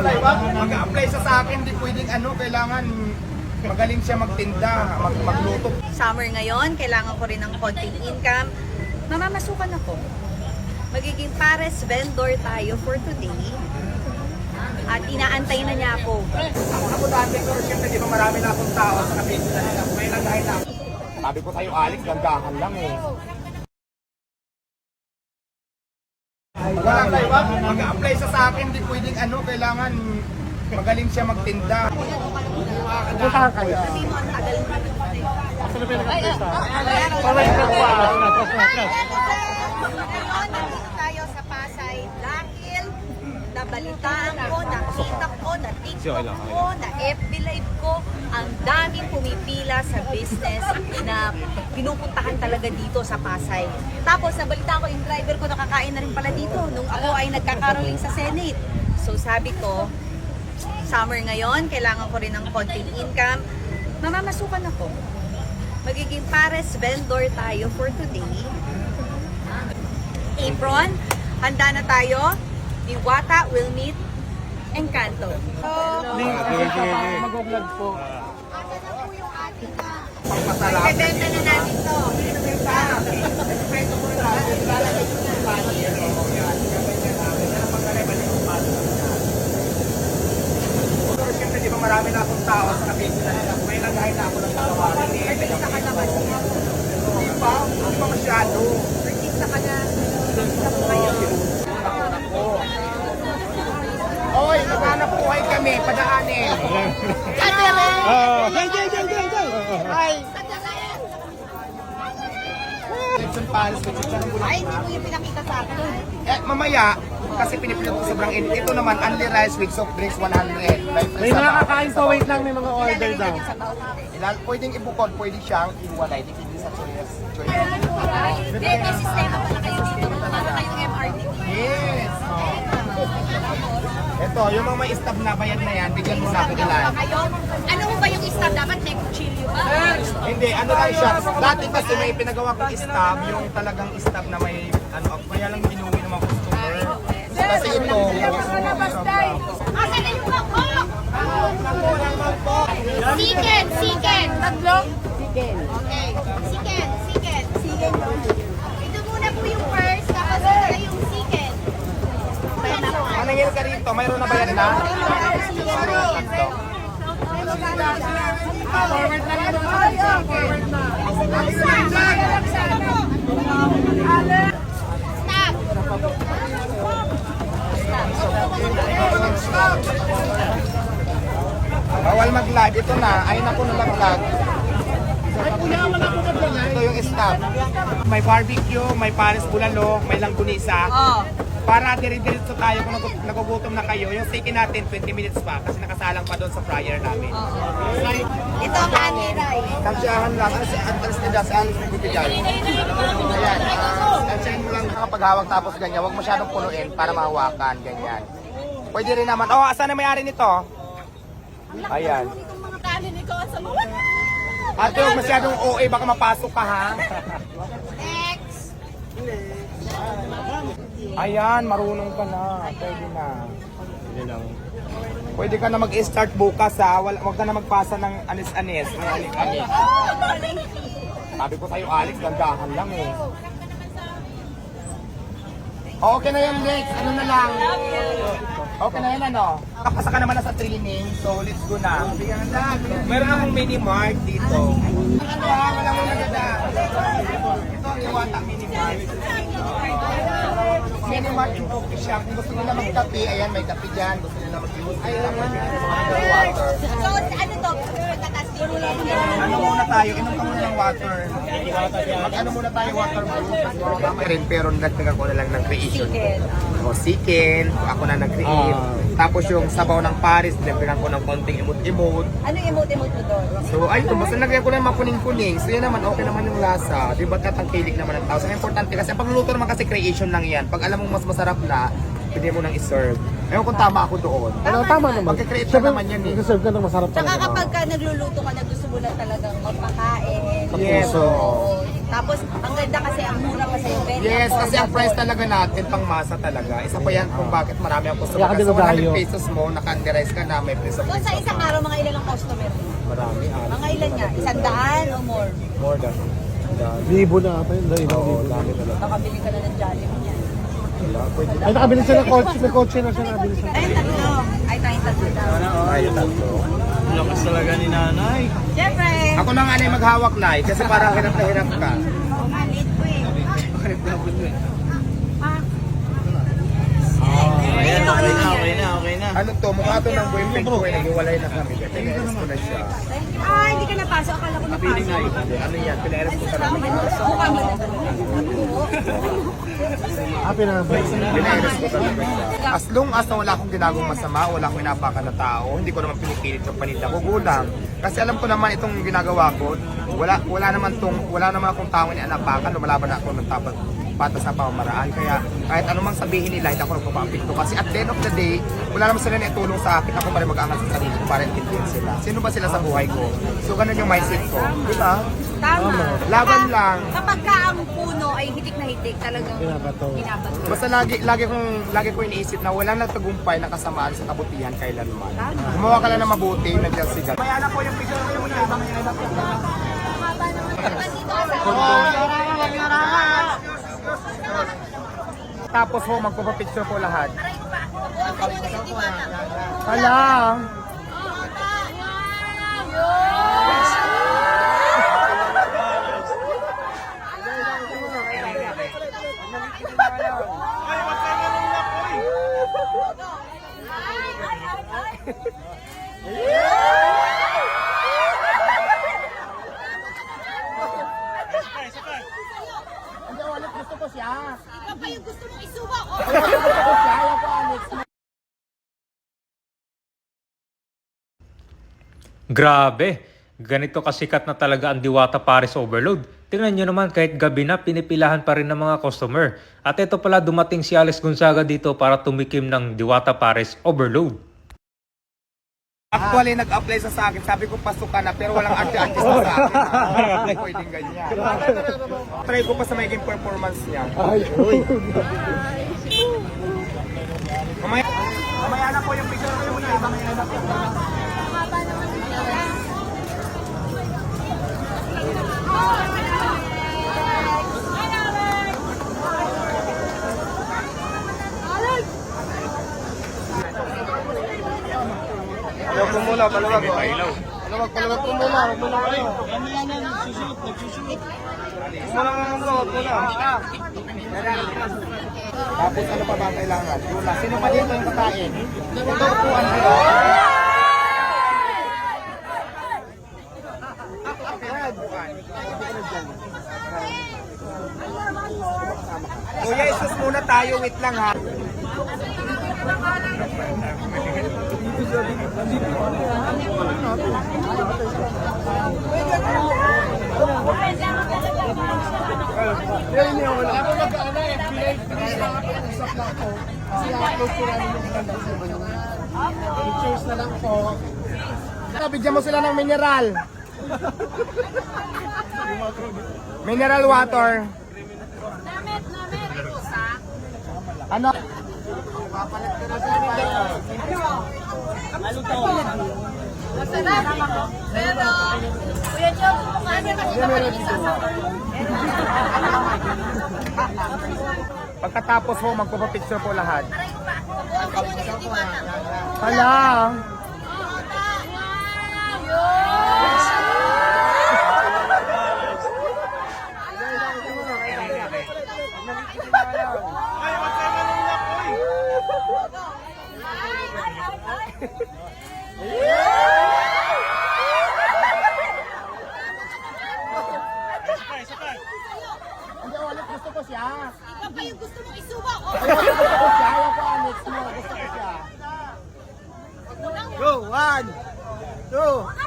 Mag-apply sa akin, di pwedeng kailangan magaling siya magtinda, magluto. Summer ngayon, kailangan ko rin ng konting income. Mamamasukan ako. Magiging pares vendor tayo for today. At inaantay na niya ako. Ako dati, pero siyempre di ba marami na akong tao sa kapitid na nila. May nagdahil na ako. Sabi ko sa'yo, Alex, gandahan lang eh. Walang live up, mag-apply sa akin, di pwedeng kailangan magaling siya magtinda. Sabi mo, ang tagal mo. Ngayon, tayo sa Pasay dahil nabalitaan ko, nakita ko, na-tiktok ko, na-FB live ko, ang daming pumipila sa business na pinupuntahan talaga dito sa Pasay. Tapos nabalitaan ko yung driver ko, nakakain na rin pala dito nung ako ay nagkakaroling sa Senate. So sabi ko, summer ngayon, kailangan ko rin ng konting income. Mamamasukan ako. Magiging pares vendor tayo for today. Apron, handa na tayo. Diwata will meet Encanto. Mag-vlog po. Pagpasalamat. Ibenta na natin to. Pero siyempre di ba marami na akong tao sa kapitid na nila. May nagdahil na ako ng tawarin. Artista ka naman. Hindi pa masyado. Artista ka na. Artista mo kayo. Oy, naghanap buhay kami, padaanin. Hi. Lechon Paris, Ay, hindi mo yung pinakita sa akin. mamaya, kasi pinipilit ko sobrang init. Ito naman, only rice with soft drinks 100. May mga kakain pa, wait lang, may mga order daw. Pwedeng ibukod, pwede siyang iwalay. Dipindi sa choice. May sistema pala kayo dito. Para kayong MRT. Yes. Ito, yung mga may stab na bayad na yan, bigyan mo na ako ilan. Kayo, ano mo ba yung stab? Dapat may kutsilyo ba? Hindi, ano lang siya. Dati kasi may pinagawa kong stab, yung talagang stab na may kaya lang binuwi ng mga customer. Kasi ito, Asan na yung mangkok? Siken. Tatlong? Siken. Okay. Siken. Ito muna po yung first, tapos ito yung siken. manangil ka rito, mayroon na bayad na? Forward na lang naman. Forward na. Bawal mag-live, ito na, ayun ako na mag-vlog. Ito yung stab. May barbecue, may pares bulalo, may langgunisa. Para dire-diretso tayo kung nagugutom na kayo. Yung steak natin 20 minutes pa kasi nakasalang pa doon sa fryer namin. Ito ang honey rice. Kansyahan lang, alis nila sa alis na bibigyan. Ayan, kansyahan mo lang kapag hawak tapos ganyan. Huwag masyadong punuin para mahawakan, ganyan. Pwede rin naman. Oh, asan na may-ari nito? Ayan. Mga kanin ikaw sa mga. Ate, huwag masyadong OA, baka mapasok ka ha. Next. Ayan, marunong ka na. Pwede na. Pwede ka na mag-start bukas ha. Huwag ka na magpasa ng anis-anis. May anik-anik. Sabi ko sa'yo, Alex, gandahan lang eh. Okay na yan, Lex. Ano na lang? Okay na yan, ano? Kapasa ka naman na sa training, so let's go na. Meron akong mini mart dito. Ano ha? Wala mo naganda. Ito ang Iwata mini mart. Mini mart yung coffee shop. Kung gusto nila magkape, ayan, may kape dyan. Gusto nila mag-use. Ayan, water. So, ano to? Pagkatas dito lang. Ano muna tayo? Inom ka muna ng water. Mag-ano muna tayo, water brew. Pero nagtagal ko na lang ng creation. O, siken. Ako na nag-create. Tapos yung sabaw ng Paris, nagtagal ko ng konting emote-emote. Ano yung emote-emote mo doon? So, ayun, basta nagtagal ko na mapuning-puning. So, yun naman, okay naman yung lasa. Di ba tatangkilik naman ang tao? So, importante kasi, ang pagluluto naman kasi creation lang yan. Pag alam mong mas masarap na, pwede mo nang iserve. Ewan kung tama ako doon. Ano, tama naman. Magkikreate ka Siyempre, naman yan eh. Nag-serve ka ng masarap Tsaka talaga. kapag ka nagluluto ka na gusto mo lang talagang magpakain. Yes, Oo. Tapos, ang ganda kasi, ang mura pa sa'yo. Very Yes, kasi ang price affordable. talaga natin pang masa talaga. Isa pa yan kung bakit marami ang customer. Kaya ka Kasi dinadayo. 100 pesos mo, naka-underize ka na, may price of So, sa isang araw, mga ilan ang customer mo? Marami. Mga ilan nga? 100 o more? More than. Libo na ata yun. Dahil, Oo, libo. dami talaga. Nakabili ka na ng Jollibee niyan. Wala, pwede na. Ay, nakabili siya ng coach. May coach na siya nakabili siya. Ay, tatlo. Ay, tayong tatlo daw. Ay, tatlo. Lakas talaga ni nanay. Siyempre. Ako na nga na yung maghawak na kasi parang hirap na hirap ka. Malit ko eh. Ayan, okay na. Ano to, mukha to ng boyfriend ko eh, naghiwalay na kami. Pinaeras ko na siya. Ah, hindi ka napasok. Akala ko napasok. Ano yan, pinaeras ko talaga. Mukha mo na. Happy na. Pinaeras ko talaga siya. As long as na wala akong ginagawang masama, wala akong inapakan na tao, hindi ko naman pinipilit yung paninda ko, gulang. Kasi alam ko naman itong ginagawa ko, wala naman akong taong inapakan, lumalaban na ako ng tapat patas na pamamaraan. Kaya kahit anumang sabihin nila, hindi ako nagpapapikto. Kasi at the end of the day, wala naman sila na itulong sa akin. Ako pa rin mag-aangat sa sarili ko para intindihin sila. Sino ba sila sa buhay ko? So ganun yung mindset ko. Di ba? Tama. Laban lang. Kapag ka ang puno ay hitik na hitik, talagang Binabato. binabato. Basta lagi ko iniisip na walang nagtagumpay na kasamaan sa kabutihan kailanman. Gumawa ka lang na mabuti, nandiyan sigal. Kaya na po yung picture ko yung ibang Tapos ho, magpapapicture po lahat. Hala! Hindi, ulit gusto ko siya. Ikaw pa yung gusto mong isuwa ko. Gusto ko siya, ayaw ko Alex. Grabe! Ganito kasikat na talaga ang Diwata Paris Overload. Tingnan nyo naman kahit gabi na pinipilahan pa rin ng mga customer. At ito pala dumating si Alex Gonzaga dito para tumikim ng Diwata Paris Overload. Actually, nag-apply sa akin. Sabi ko, pasok ka na, pero walang arte-arte sa akin. Hindi pwedeng ganyan. Try ko pa sa magiging performance niya. Ay, uy. Mamaya na po yung picture ko yung ibang ilalap. Ayaw ko muna, paluwag ko. Paluwag ko muna, huwag muna kayo. Muna wag muna. Tapos ano pa ba ang kailangan? Yula. Sino pa dito yung kakain? Ito upuan dito. Kuya, isus muna tayo. Wait lang ha. Cheers na lang po. Bigyan mo sila ng mineral. Mineral water. Ano? Pero, Kuya Joe, kung ano kasi naman Pagkatapos mo, magpapapicture po lahat. Buwan ka muna yung Diwata. Hala! Hindi, ulit gusto ko siya. Ikaw pa yung gusto mong isuwa ko. Gusto ko siya, ayaw ko Alex mo. Gusto ko siya. Go, 1, 2.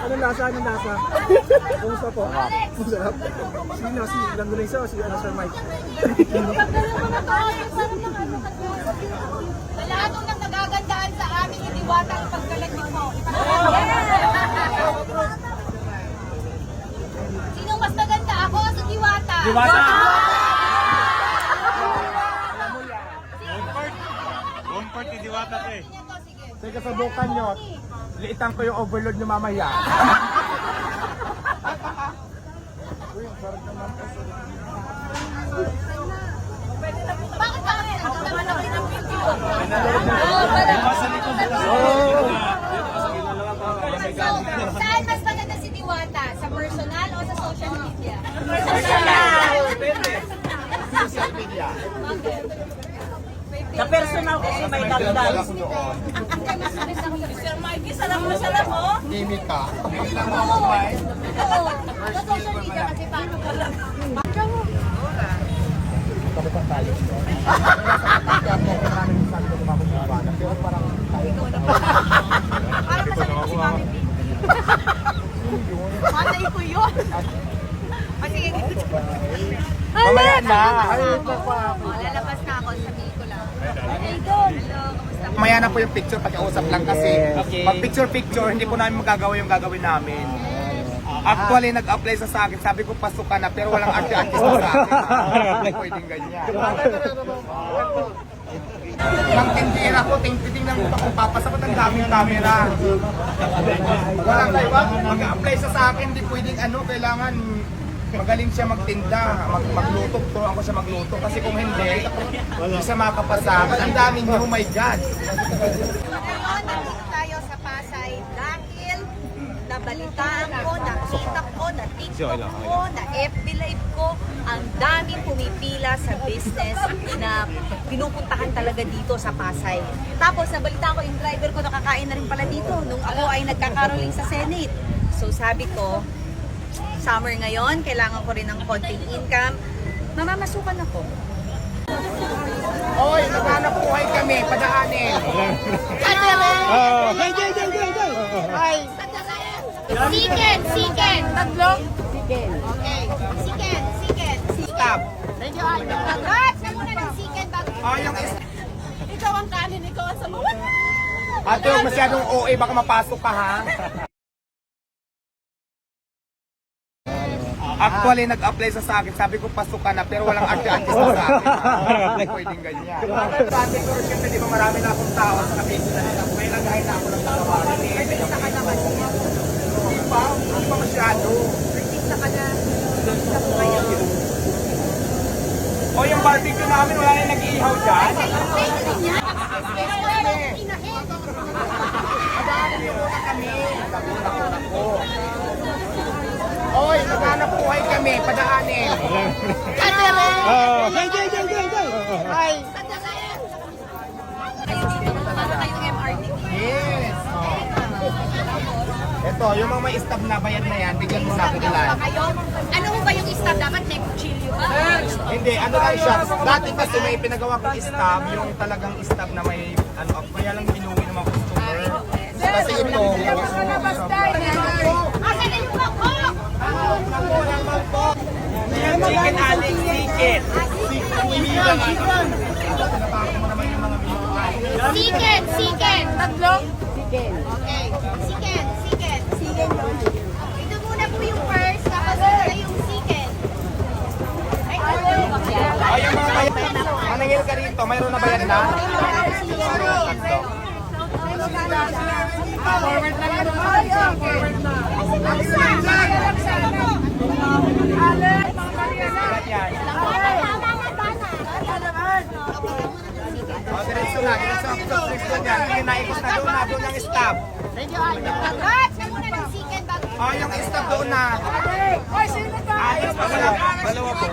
Anong lasa? Anong lasa? Kumusta po? Masarap. Sino? Si Lando na isa o si Sir Mike? Sa lahat ng nagagandaan sa amin, iniwata ang pagkalagin mo. Sino mas maganda? Ako o si Diwata? Diwata! One part ni Diwata to eh. Sige, subukan nyo. Liitan ko yung overload nyo mamaya. Bakit ba kami naman ako ng video? Saan mas maganda si Diwata? Sa personal o sa social media? Social media. Sa personal kasi may dagdag. Sir Mikey, salam mo, salam mo. Gimmick ka. Oo. Sa social media kasi paano ka lang? Pero parang Para masagot si Mami P. Matay ko yun. Kasi, mamaya na. lalabas na ako, sabihin ko lang. Hello, kamusta? Mamaya na po yung picture, pag-uusap lang kasi. Pag picture-picture, hindi po namin magagawa yung gagawin namin. Actually, nag-apply sa akin. Sabi ko, pasok ka na, pero walang arte-artist sa akin. Pwedeng ganyan. Nang tindira ko, tingnan ko pa kung papasapat ang daming camera. Walang kayo ba? Mag-apply sa akin, hindi pwedeng kailangan magaling siya magtinda, magluto, turuan ko siya magluto. Kasi kung hindi siya makapasa. Ang daming niyo, oh my God. Ngayon, nandito tayo sa Pasay dahil nabalitaan ko, nakita ko, na TikTok ko, na FB Live ko, ang daming pumipila sa business na pinupuntahan talaga dito sa Pasay. Tapos nabalitaan ko yung driver ko nakakain na rin pala dito nung ako ay nagkakaroling sa Senate. So sabi ko, summer ngayon, kailangan ko rin ng konting income. Mamamasukan ako. Oy, naghanap buhay kami, padaanin. Siken! Tatlo? Siken. Okay. Siken. Stop. Thank you, Ay. Congrats! Na muna ng siken bago. Yung Ikaw ang kanin, ikaw ang sabawan. ate, huwag masyadong OA, baka mapasok ka ha. Actually, nag-apply sa akin. Sabi ko, pasok ka na, pero walang arte-artist sa akin. Pwedeng ganyan. Sabi ko, siyempre, di ba marami na akong tao sa kapito na nila. May naghahin na ako ng dalawa. Artista ka naman. Hindi pa masyado. Artista ka na. Artista ko kayo. O yung barbecue namin, wala na nag-iihaw dyan. Madami muna kami. Nagunak ko. Oy, naghanap buhay kami, padaanin. Ay. Para kayong MRT. Yes. Ito, yung mga may stab na bayad na yan, bigyan mo sa akin nila. Kayo? Ano mo ba yung stab? Dapat may kutsilyo ba? Hindi, ano lang siya. Dati kasi may pinagawa kong stab, yung talagang stab na may kaya lang binuwi ng mga customer. Kasi ito, Asan na yung bako? chicken Alex, chicken. Siken! Tatlo? Siken. Okay. Siken. Ito muna po yung first, tapos ito yung siken. Ay, Ay, yung mga bayad na. Manangil ka rito, mayroon na bayad na? Forward na lang. Forward na. Yan. O, diretso na. Diretso na dyan. Yung naikos na doon yung stab. Congrats! Na muna ng siken bago. O, yung stab doon na. Alex, dalawa po.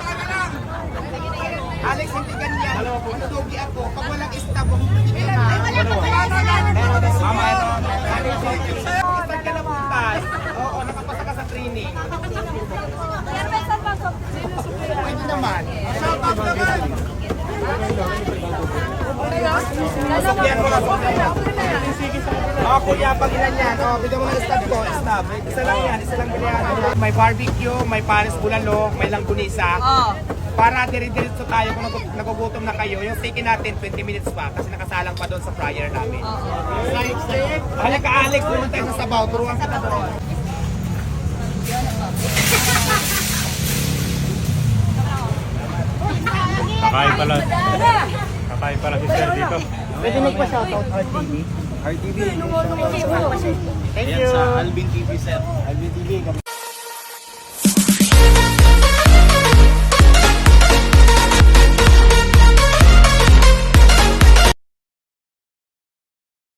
Alex, hindi ganyan. Dalawa po. Dugi ako. Pag walang stab, huwag mo bigyan na. Mama, ito. Alex, saan ka na bukas? Oo, nakapasa ka sa training. Pwede naman. Sasakyan mo na po. Kuya, pag ilan yan. O, bigyan mo ng stab ko. Stab. Isa lang yan. Isa lang bilihan. May barbecue, may pares bulalo, may langgunisa. Oh. Para dire-diretso tayo kung nagugutom na kayo. Yung steak natin, 20 minutes pa. Kasi nakasalang pa doon sa fryer namin. Halika, Alex. Pumunta tayo sa sabaw. Turuan kita doon. Kakain pala. Kakain pala si Sir dito. Pwede magpa-shoutout RTV? RTV. Thank you. Sa Alvin TV, sir. Alvin TV.